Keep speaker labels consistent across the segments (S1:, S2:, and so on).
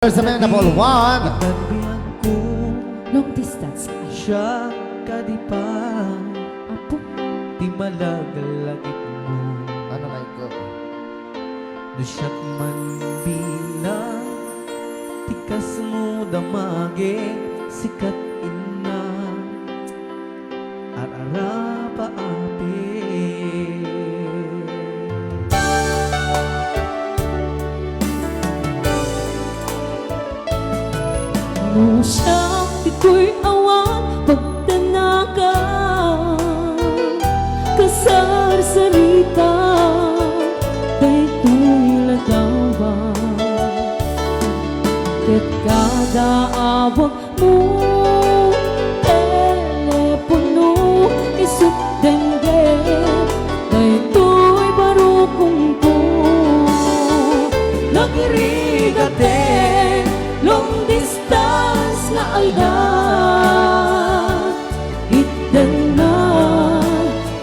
S1: Sa Manapol 1.
S2: Itabihan ko
S3: Long distance.
S2: siya kadipang
S3: Apo.
S2: di malagalagit mo.
S1: Ano na ito?
S2: No siya't man bilang tikas mo damage sikat ina arara paapi.
S3: Mo siya ito'y awan pagtanaga kasarsarita dayto'y lagawa ket kada awag mo telepono isut dengge dayto'y barukong ko nagirigate long distance nga alda itdan na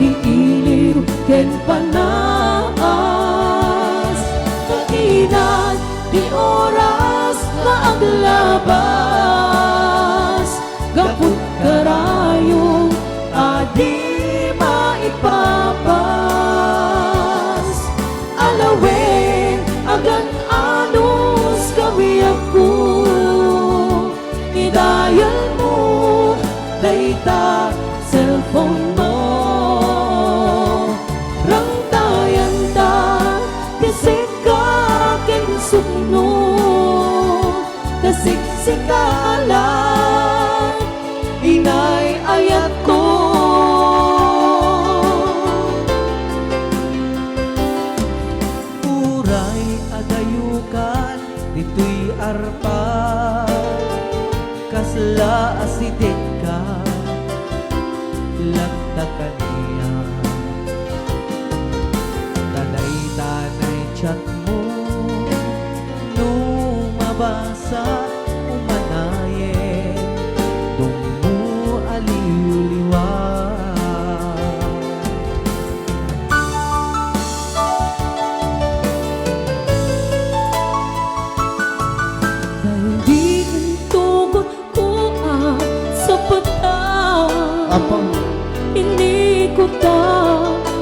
S3: iiliw ken panaas kaginan di oras nga aglabas gaput karayong adi maipapas alaweng agan anos kami ako dial mo dayta cellphone mo rang tayan ta kisik ka ken sukno kasiksikala inay ayat ko
S2: Uray agayukan dito'y arpa kasla asidik ka lagta kaniya tanay-tanay chat mo nung mabasa umanaye dong mo aliw-liwa.
S1: Apa?
S3: Hindi ko ta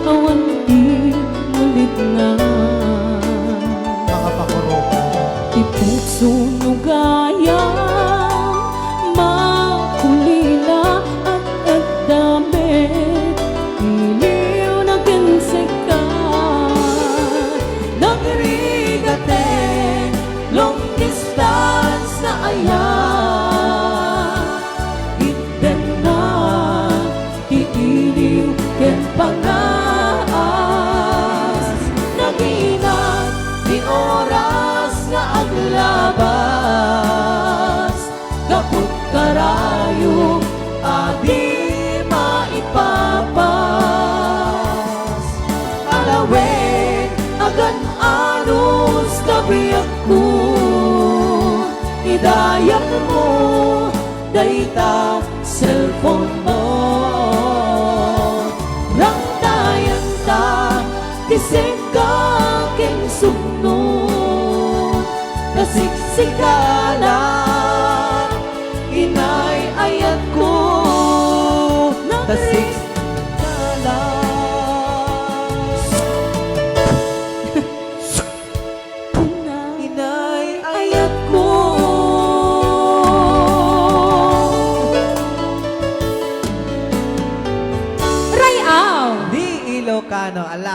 S3: awan di mulit na
S1: Mga pakuro.
S3: ipukso nugaya makulila at agdamit iliw na kinsikat nagrigate long distance na ayan ken pangaas naginat di oras nga aglabas gaput karayo adi maipapas alaweng agan anos kabiyak ko idayat mo dayta cellphone mo rang tayan ta kisik ka ken sukno kasiksikala inay ayat ko kasiksikala inay ayat ko
S2: di Ilocano ala